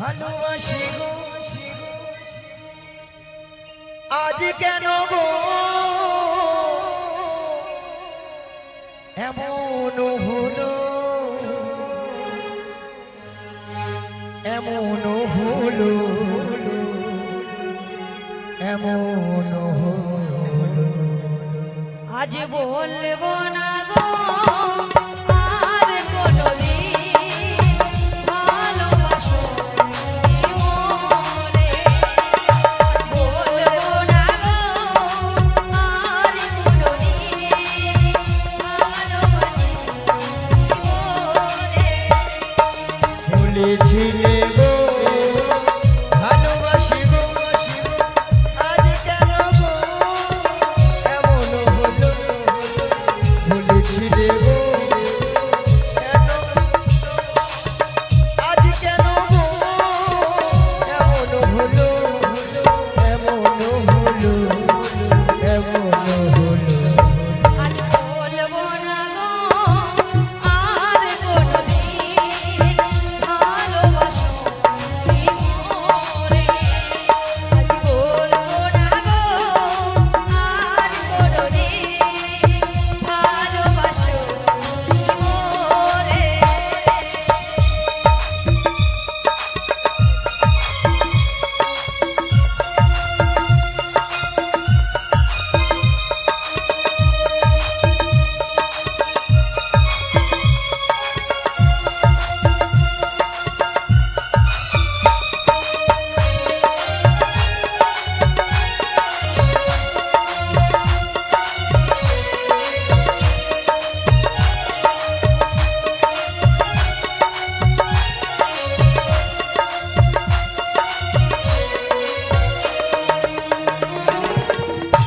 ভালোবাসি গো আজ কেন গো এমন হলো এমন হলো এমন হলো আজ বলবো না গো আর কোনদিন ভালোবাসো মনে বলবো না গো আর কোনদিন ভালোবাসো মনে বলেছিলে গো ভালোবাসি গো আজ কেন গো এমন হলো বলেছিলে গো কেন আজ কেন গো এমন হলো এমন হলো এমন হলো আজ বলবো না গো আর কোনদিন ভালোবাসো মনে আজ বলবো না গো আর কোনদিন ভালোবাসো মনে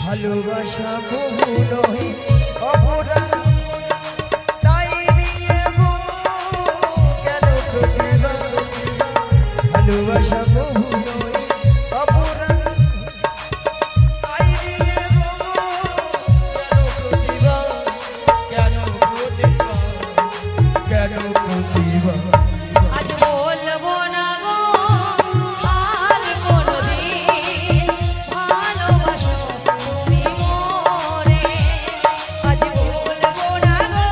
ভালোবাসা বহু নয় অপরাধ তাই নিয়ে গো কেন প্রতিবাদ ভালোবাসা বহু নয় অপরাধ তাই নিয়ে গো কেন প্রতিবাদ কেন প্রতিবাদ আজ বলবো না গো আর কোনদিন ভালোবাসো তুমি মনে আজ বলবো না গো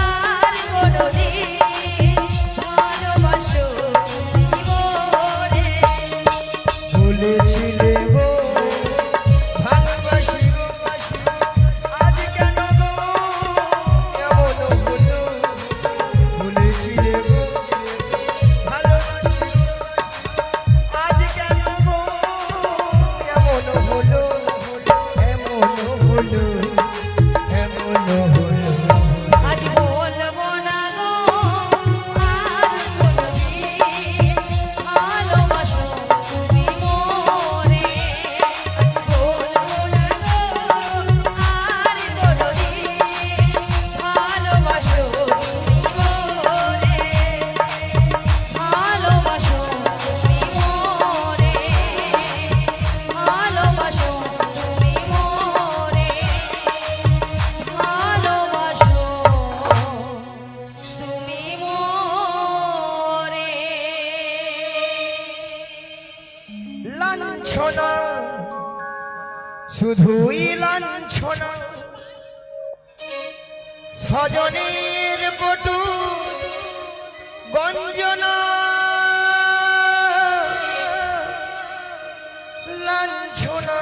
আর কোনদিন ভালোবাসো তুমি মনে বলেছিলে গো ভালোবাসি গো আজ কেন গো এমন হলো বলেছিলে গো ভালোবাসি আজ কেন গো এমন হলো এমন হলো এমন হলো আজ বলবো না গো আর কোনদিন ভালোবাসো তুমি মনে আজ বলবো না গো আর কোনদিন ভালোবাসো তুমি মনে ভালোবাসো তুমি মনে ভালোবাসো তুমি মনে ভালোবাসো তুমি মোরে লাঞ্ছনা শুধুই লাঞ্ছনা স্বজনের বটু গঞ্জনা লাঞ্ছনা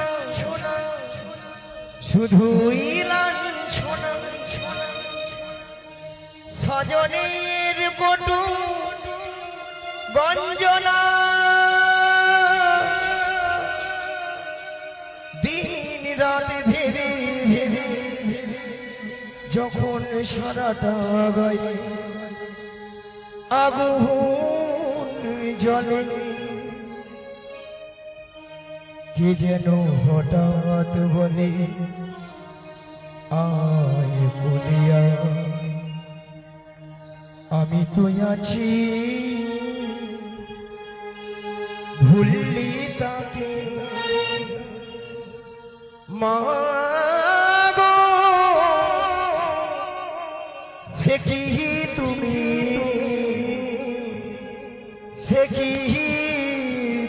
শুধুই লাঞ্ছনা স্বজনের বটু গঞ্জনা দিন রাত ভেবে ভেবে যখন সারাটা গায়ে আগুন জ্বলে কে যেন হঠাৎ বলে আয় বলিয়া আমি তো আছি ভুললি তাকে মা গো সে কি তুমি সে একই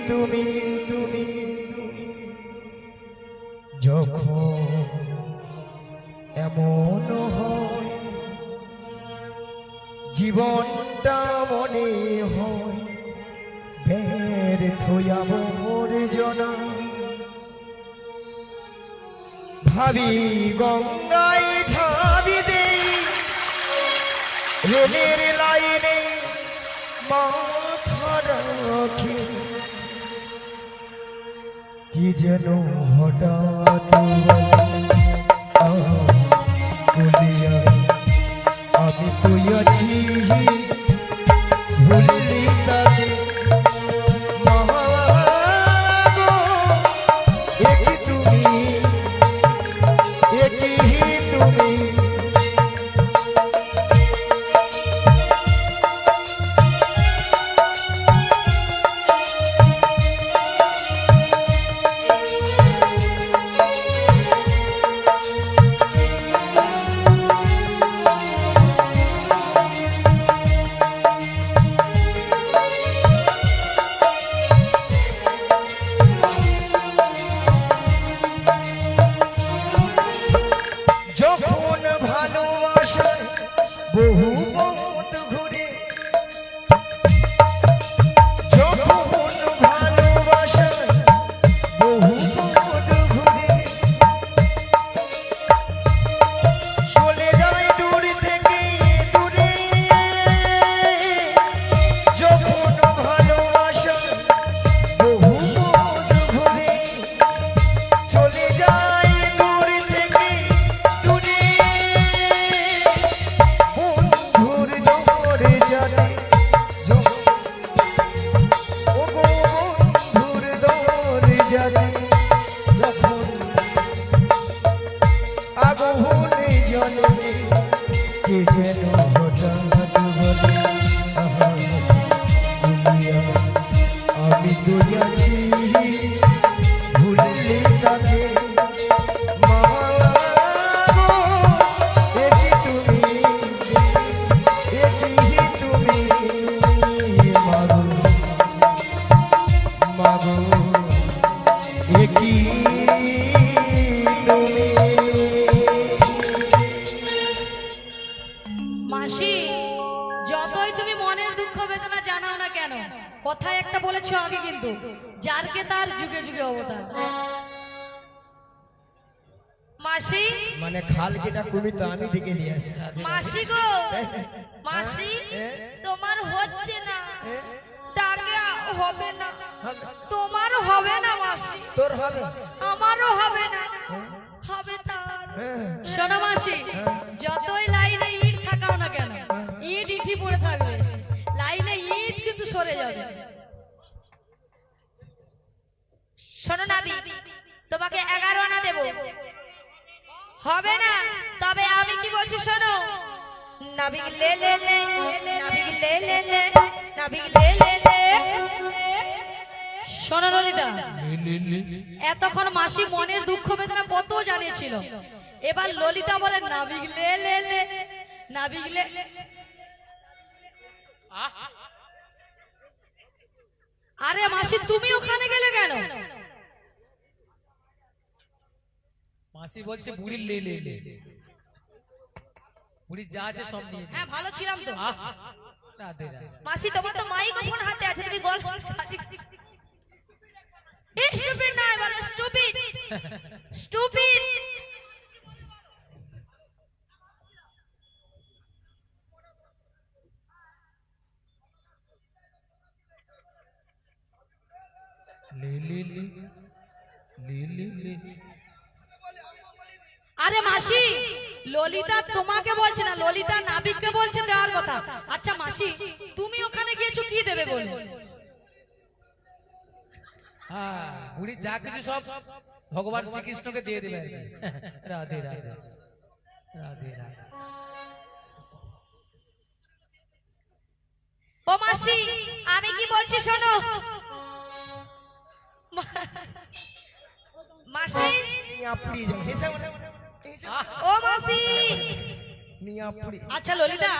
তুমি তুমি যখন এমন হয় জীবনটা মনে হয় ব্যর্থ আবর্জনা ভাবি গঙ্গায় ঝাবি দেই রেলের লাইনে মাথা রাখি কি যেন হঠাৎ বলিয়া আমি তুই আছি ভুললি তাকে মহাগো একই তুমি একই তুমি যখন ভালোবাসার বহু পথ ঘুরে যখন ভালোবাসার বহু পথ ঘুরে চলে যায় দূর থেকে দূরে যখন ভালোবাসার বহু পথ ঘুরে চলে যায় দূর থেকে দূরে বন্ধুর দরে যাতে ও গো বন্ধুর দরে যাতে যখন আগুনে জ্বলে কে যেন হঠাৎ বলে আহা দুনিয়া আমি তুই আছি ভুললি তাকে মাগো একই তুমি একই তুমি মাগো মাগো একই তুমি মাসি যতই তুমি মনের দুঃখ বেদনা জানাও না কেন কথায় একটা বলেছো আগে কিন্তু যারকে তার যুগে যুগে অবতার মাসি মানে খাল কেটা কবিতা আমি ডেকে নিয়ে আসছি মাসি গো মাসি তোমার হচ্ছে না টাকা হবে না তোমারও হবে না মাসি তোর হবে আমারও হবে না হবে তার শোনো মাসি যতই লাইনে ইট থাকাও না কেন ইট ইটই পড়ে থাকবে লাইনে ইট কিন্তু সরে যাবে শোনো নাবি তোমাকে 11 আনা দেব হবে না তবে আমি কি বলছি শোনো নাবিক লে লে লে নাবিক লে লে লে নাবিক লে লে লে শোনো ললিতা এতক্ষণ মাসি মনের দুঃখ বেদনা কত জানিয়েছিল এবার ললিতা বলে নাবিক লে লে লে নাবিক লে আরে মাসি তুমি ওখানে গেলে কেন মাসি বলছে বুড়ি লে লে লে বুড়ি যা আছে সব নিয়ে হ্যাঁ ভালো ছিলাম তো রাধে রাধে মাসি তোমার তো মাইক্রোফোন হাতে আছে তুমি গল্প এই স্টুপিড না বলে স্টুপিড স্টুপিড লে লে লে লে লে লে আরে মাসি ললিতা তোমাকে বলছে না ললিতা নাবিককে বলছে দেওয়ার কথা আচ্ছা মাসি তুমি ওখানে গিয়েছো কি দেবে বলে হ্যাঁ বুড়ি যা কিছু সব ভগবান শ্রীকৃষ্ণকে দিয়ে দেবে আর কি। রাধে রাধে রাধে রাধে ও মাসি আমি কি বলছি শোনো মাসি আপনি হিসাব ও মাসি মিয়া পুরি আচ্ছা ললিতা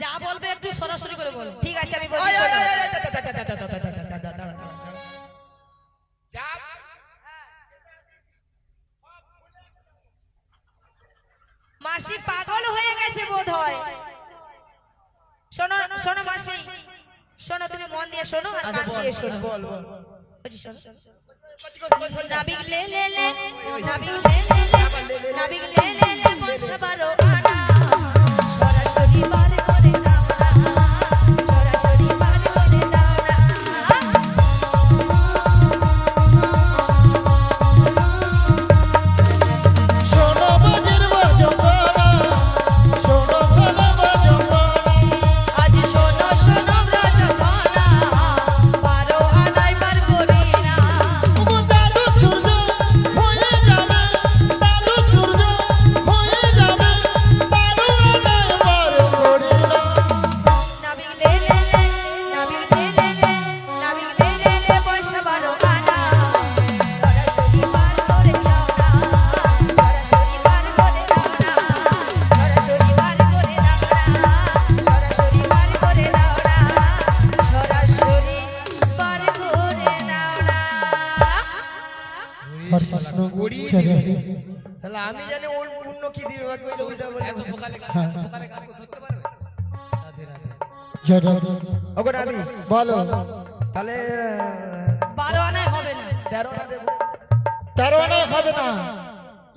যা বলবে একটু সরাসরি করে বলো ঠিক আছে আমি বলছি আয়, আয়, শোনো। আয়, আয়, আয়, আয়, আয়, আয়, যা মাসি পাগল হয়ে গেছে বোধ হয়। শোনো শোনো মাসি, শোনো, তুমি মন দিয়ে শোনো আর কান দিয়ে শোনো। বল বল বলছি শোনো। নাবিক লে লে লে, নাবিক লে লে লে, নাবিক লে লে লে, বর্ষা বারো আনা, সরাসরি বার করে দাও না, সরাসরি বার করে দাও না। শোনো বাজের বাজনা, শোনো শোনো বাজনা, আজ শোনো শোনো ব্রজগণা, বারো আনাই বার করি না। দাদু সূর্য হয়ে যাবে, দাদু সূর্য হয়ে যাবে, বারো আনায় বারো করি না। নাবিক লে লে লে, নাবিক লে লে লে, নাবিক লে লে লে, বর্ষা বারো আনা, সরাসরি বার করে দাও না, সরাসরি বার করে দাও না, সরাসরি বার করে দাও না, সরাসরি বার করে দাও না, সরাসরি বার করে দাও না। হরে কৃষ্ণ গড়িয়ে ছেড়ে দিবে। তাহলে আমি জানি ওর পূর্ণ কি দিবে বা কইলে ওইটা বলে এত ফোকালে গান ধরতে পারবে? রাধে রাধে। জয় রাধে। ওগো নাবি বলো তাহলে বারো আনায় হবে না। 13 না দেব 13 আনায় হবে না,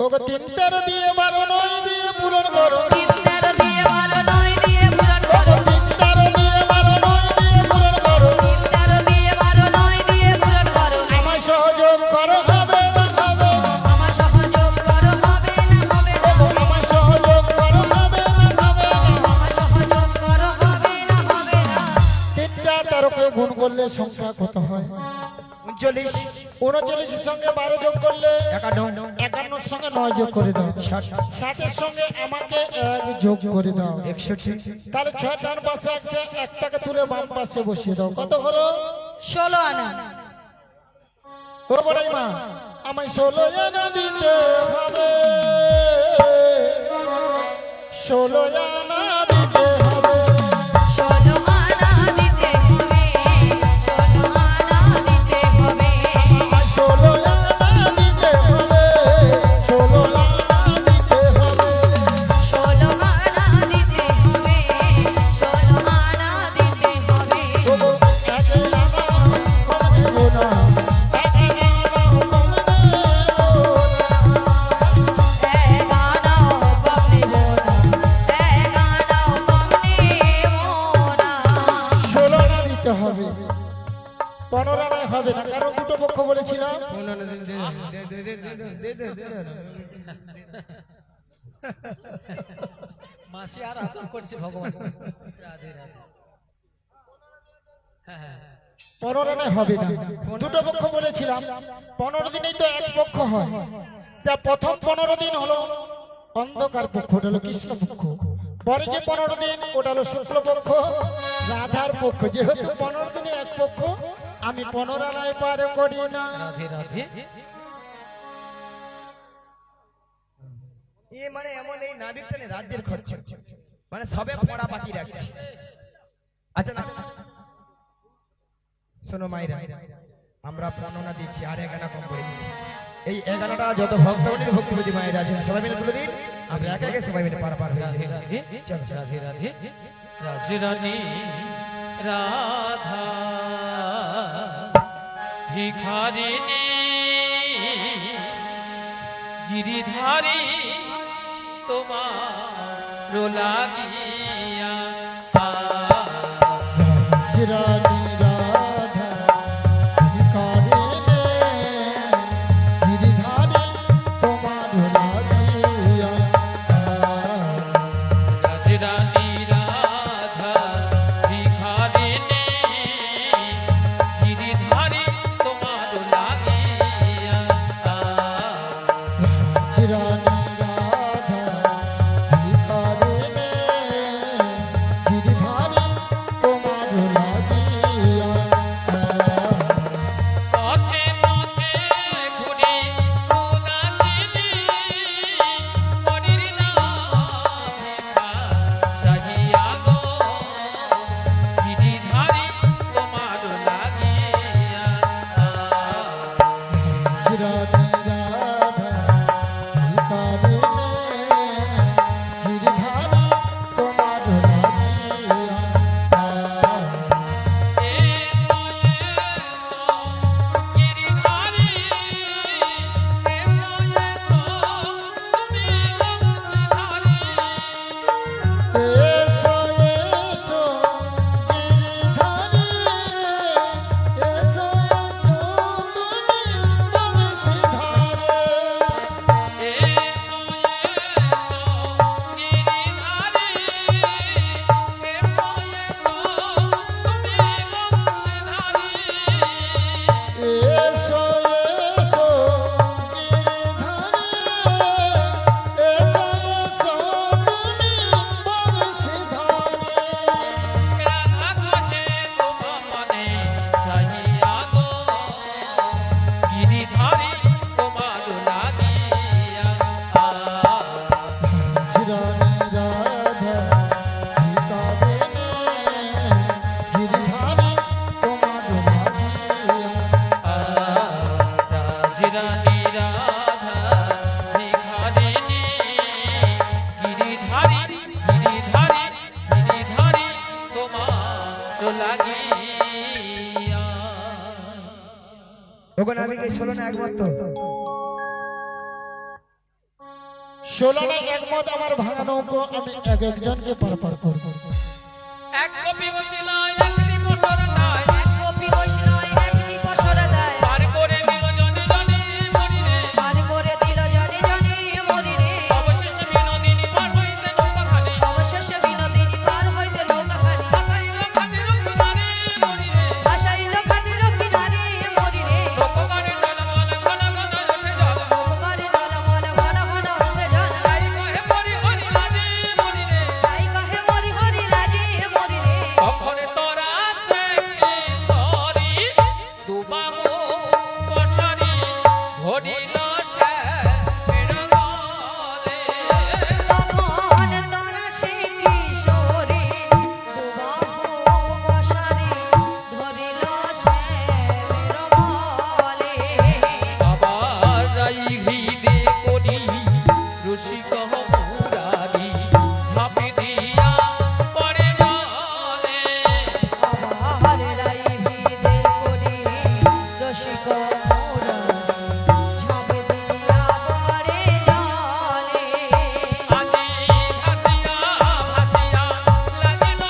ওকে 3 13 দিয়ে 12 9 দিয়ে পূরণ করো, 3 13 দিয়ে 12 9 দিয়ে পূরণ করো, 3 13 দিয়ে 12 9 দিয়ে পূরণ করো। 3 13 দিয়ে 12 9 দিয়ে পূরণ করো। আমায় সহযোগ করো, হবে না হবে না, আমার সহযোগ করো, হবে না হবে না। আমায় সহযোগ করো, হবে না হবে না। আমার সহযোগ করো, হবে না হবে না। 3টা 13কে গুণ করলে সংখ্যা কত হয়? 39 39 এর সঙ্গে 12 যোগ করলে 51 51 এর সঙ্গে 9 যোগ করে দাও, 60 এর সঙ্গে আমাকে 1 যোগ করে দাও। 61 তাহলে 6 ডান পাশে আছে, একটাকে তুলে বাম পাশে বসিয়ে দাও। কত হলো? 16 আনা। ও বড়াই মা, আমায় 16 আনা দিতে হবে, 16 আনা দিতে হবে। 16 আনা দিতে হবে, 16 আনা দিতে হবে। আমায় 16 আনা দিতে হবে, 16 আনা দিতে হবে। 16 আনা দিতে হবে, 16 আনা দিতে হবে। ওগো একে আনা কম দেবো না, একে আনা কম দেবো না। এক আনাও কম নেব না, এক আনাও কম নেব না। 16 আনা দিতে হবে, 15 আনায় হবে না, কারণ দুটো পক্ষ বলেছিলাম। মাসি আর আদর করছে ভগবান। রাধে রাধে। হ্যাঁ হ্যাঁ 15 আনায় হবে না, দুটো পক্ষ বলেছিলাম। 15 দিনেই তো এক পক্ষ হয়। তা প্রথম 15 দিন হলো অন্ধকার পক্ষ, ওটা হলো কৃষ্ণ পক্ষ। পরে যে 15 দিন ওটা হলো শুক্ল পক্ষ, রাধার পক্ষ। যেহেতু 15 দিনে এক পক্ষ, আমি 15 আনায় পার করি না। রাধে রাধে। এ মানে এমন এই নাবিকটা নিয়ে রাজ্যের খরচ, মানে সবে পড়া বাকি রাখছে। আচ্ছা না শোনো মাইরা, আমরা প্রাণনা দিচ্ছি আর 11 কম করে দিচ্ছি। এই 11টা যত ভক্তমন্ডলী ভক্তিপতি মায়েরা আছেন সবাই মিলে তুলে দিন। আমরা একে একে সবাই মিলে পার হয়ে রাধে যাই। রাধে। চল, চল। রাধে রাধে। রাজরানী রাধা ভিখারিণী গিরিধারী তোমার লাগিয়া চিরানি রাধা ভিখারিণী, গিরিধারী তোমার লাগিয়া। রাজরানী রাধা ভিখারিণী গিরিধারী তোমার লাগিয়া চিরানি রাধা ভিখারিণী, গিরিধারী তোমার লাগিয়া। পথে পথে ঘুরি উদাসিনী হরির নামে চাহিয়া গো গিরিধারী তোমার লাগিয়া লাগিয়া ওগো নাবিক এই 16 না একমাত্র 16 না একমত আমার ভাঙা নৌকো আমি এক একজনকে পার পার করব। এক কপি বসিলা একটি বছর নাই গোপী বৈষ্ণব একটি পশরা দেয় পার করে দিল জনে জনে মরিরে পার করে দিল জনে জনে মরিরে অবশেষে বিনোদিনী পার হইতে নৌকাখানি অবশেষে বিনোদিনী পার হইতে নৌকাখানি আসাইল খাটির কিনারে মরিরে আসাইল খাটির কিনারে মরিরে লোকগানে টলমল ঘন ঘন ওঠে জল নৌকারে টলমল ঘন ঘন উঠে জল তাই কহে পরি হরি লাজে মরিরে তাই কহে মরি হরি লাজে মরিরে তখনে তোরা চেকি সরি দুবাহু পশারি ধরিল সে বিরগলে তখন তারা সে কিশোরে দুবাহু বসারে ধরিল সে বলে আবার রাই হৃদে করি রসিক মুরারি ঝাঁপি দিয়া পড়ে জলে আবার রাই ভিদে করি রসিক মোরা ঝাঁপে দিয়া পড়ে জলে আজি ভাসিয়া ভাসিয়া লাগিল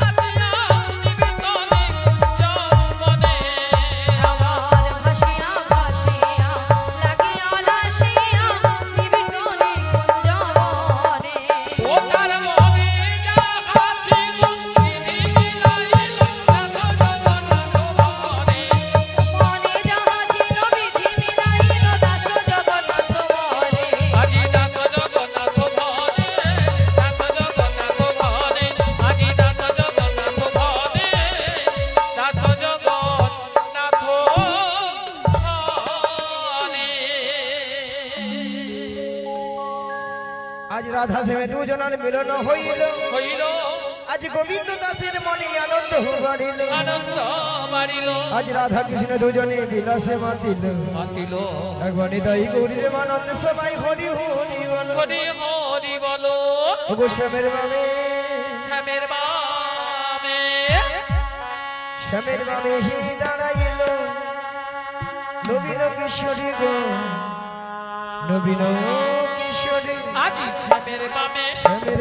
আসিয়া নিবিতনে যৌবনে আমার ভাসিয়া ভাসিয়া লাগিয়া লাসিয়া নিবিটনে কুঞ্জবনে ও তার মনে যাহা ছিল তিনি মিলাইল নাথ জগন্নাথ ভবনে মনে যাহা ছিল বিধি মিলাইল দাস জগন্নাথ বলে আজি দাস জগন্নাথ ভবনে দাস জগন্নাথ ভবনে আজি দাস জগন্নাথ ভবনে দাস জগন্নাথ ভবনে আজ রাধা শ্যামে দুজনের মিলন হইল হইল আজ গোবিন্দ দাসের মনে আনন্দ বাড়িল আনন্দ বাড়িল আজ রাধা কৃষ্ণ দুজনে বিলাসে মাতিল মাতিল একবার নিতাই গৌরীর মানন্দ সবাই হরি হরি বল হরি হরি বলো ওগো শ্যামের বামে শ্যামের বামে শ্যামের বামে হি দাঁড়াইল নবীন কিশোরী গো নবীন কিশোরী আজি শ্যামের বামে শ্যামের